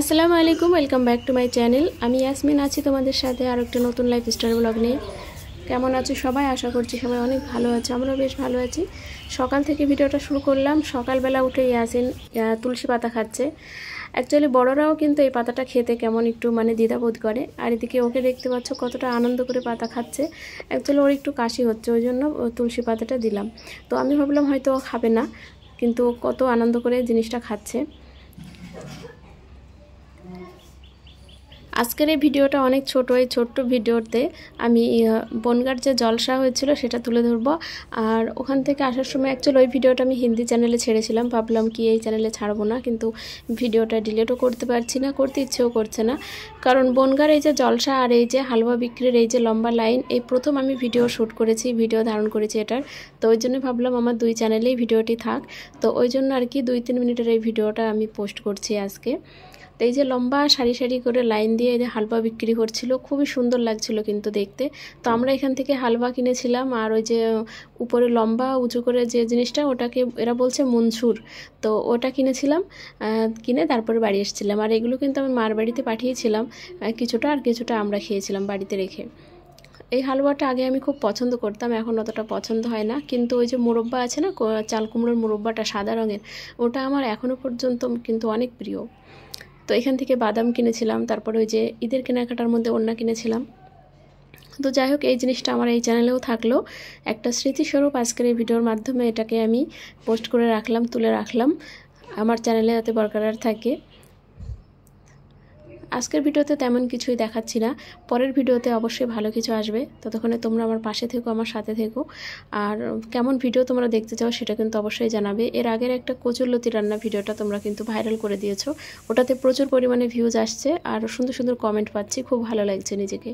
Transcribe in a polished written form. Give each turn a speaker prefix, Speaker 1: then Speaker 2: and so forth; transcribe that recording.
Speaker 1: আসসালামু আলাইকুম, welcome back to my channel. আমি ইয়াসমিন আছি তোমাদের সাথে আর একটা নতুন লাইফস্টাইল ব্লগ নিয়ে। কেমন আছো সবাই? আশা করছি সবাই অনেক ভালো আছে, আমরাও বেশ ভালো আছি। সকাল থেকে ভিডিওটা শুরু করলাম। সকালবেলা উঠে ইয়াসিন তুলসী পাতা খাচ্ছে। অ্যাকচুয়ালি বড়রাও কিন্তু এই পাতাটা খেতে কেমন একটু দ্বিধাবোধ করে। আর এদিকে ওকে দেখতে পাচ্ছ কতটা আনন্দ করে পাতা খাচ্ছে। অ্যাকচুয়ালি ওর একটু কাশি হচ্ছে, ওই জন্য তুলসী পাতাটা দিলাম। তো আমি ভাবলাম হয়তো ও খাবে না, কিন্তু কত আনন্দ করে জিনিসটা খাচ্ছে। আজকের এই ভিডিওটা অনেক ছোট। এই ছোট্ট ভিডিওতে আমি বনগাঁর যে জলসা হয়েছিল সেটা তুলে ধরবো। আর ওখান থেকে আসার সময় অ্যাকচুয়ালি ওই ভিডিওটা আমি হিন্দি চ্যানেলে ছেড়েছিলাম, ভাবলাম কি এই চ্যানেলে ছাড়বো না, কিন্তু ভিডিওটা ডিলিটও করতে পারছি না, করতে ইচ্ছেও করছে না। কারণ বনগাঁর এই যে জলসা আর এই যে হালুয়া বিক্রির এই যে লম্বা লাইন, এই প্রথম আমি ভিডিও শ্যুট করেছি, ভিডিও ধারণ করেছি এটার। তো ওই জন্য ভাবলাম আমার দুই চ্যানেলেই ভিডিওটি থাক। তো ওই জন্য আর কি 2-3 মিনিটের এই ভিডিওটা আমি পোস্ট করছি আজকে। তো এই যে লম্বা সারি সারি করে লাইন দিয়ে এই যে হালুয়া বিক্রি করছিল, খুবই সুন্দর লাগছিল কিন্তু দেখতে। তো আমরা এখান থেকে হালুয়া কিনেছিলাম, আর ওই যে উপরে লম্বা উঁচু করে যে জিনিসটা, ওটাকে এরা বলছে মনসুর, তো ওটা কিনেছিলাম। কিনে তারপরে বাড়ি এসেছিলাম। আর এগুলো কিন্তু আমি মার বাড়িতে পাঠিয়েছিলাম কিছুটা, আর কিছুটা আমরা খেয়েছিলাম বাড়িতে রেখে। এই হালুয়াটা আগে আমি খুব পছন্দ করতাম, এখন অতটা পছন্দ হয় না। কিন্তু ওই যে মোরব্বা আছে না, চাল কুমড়োর মোরব্বাটা সাদা রঙের, ওটা আমার এখনও পর্যন্ত কিন্তু অনেক প্রিয়। তো এখান থেকে বাদাম কিনেছিলাম, তারপরে ওই যে ঈদের কেনাকাটার মধ্যে ওড়না কিনেছিলাম। তো যাই হোক, এই জিনিসটা আমার এই চ্যানেলেও থাকলো একটা স্মৃতিস্বরূপ। আজকের এই ভিডিওর মাধ্যমে এটাকে আমি পোস্ট করে রাখলাম, তুলে রাখলাম আমার চ্যানেলে, যাতে বরকরার থাকে। আজকের ভিডিওতে তেমন কিছুই দেখাচ্ছি না, পরের ভিডিওতে অবশ্যই ভালো কিছু আসবে। ততক্ষণে তোমরা আমার পাশে থেকো, আমার সাথে থেকো। আর কেমন ভিডিও তোমরা দেখতে চাও সেটা কিন্তু অবশ্যই জানাবে। এর আগের একটা কচুরলতি রান্না ভিডিওটা তোমরা কিন্তু ভাইরাল করে দিয়েছো, ওটাতে প্রচুর পরিমাণে ভিউজ আসছে আর সুন্দর সুন্দর কমেন্ট পাচ্ছি, খুব ভালো লাগছে নিজেকে।